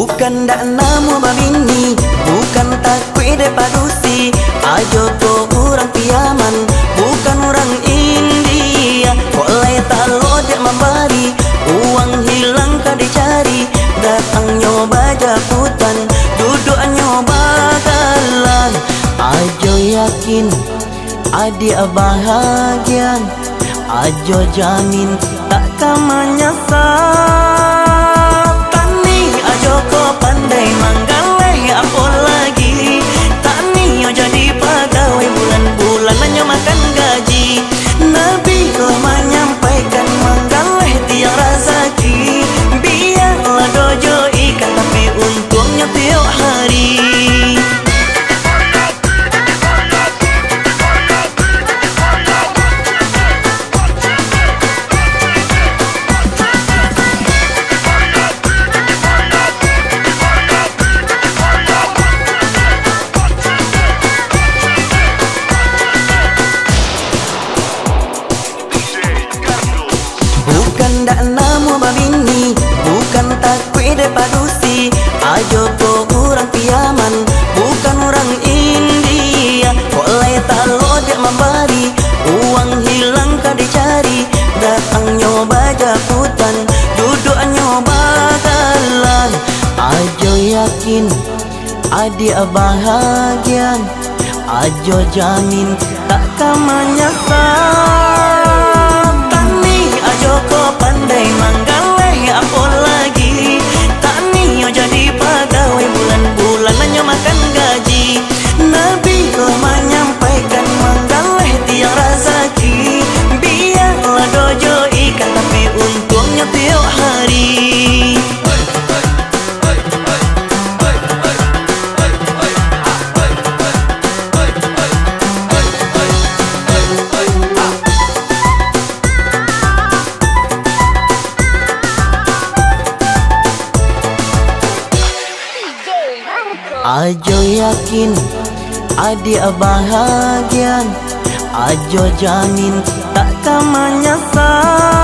Bukan dak namu babini, bukan takui de padusi. Ajo ko orang piaman, bukan orang India. Kolai talo dek membari, uang hilang ka dicari. Datang nyoba japutan, duduk nyoba galan. Ajo yakin adik bahagia, ajo jamin takkan menyesal. Tani ajo ko pandai manggalai apa lagi. Tani yo jadi pegawai bulan-bulan hanya makan gaji. Nabi ko menyampaikan manggalai tiang rezeki. Biarlah dojo ikan tapi untungnya tiap hari. Bukan dak namu babini, bukan takui de padusi. Ajo ko orang piaman, bukan orang India. Kolai talo dek membari, uang hilang ka dicari. Datang nyoba japutan, duduk nyoba galan. Ajo yakin adik bahagia, ajo jamin takkan menyesal. Ajo ko pandai manggalai apa lagi. Tani yo jadi pegawai bulan-bulan hanya makan gaji. Nabi ko menyampaikan manggalai tiang rezeki. Biarlah dojo ikan tapi untungnya tiap hari. Ajo yakin adik bahagia, ajo jamin takkan menyesal.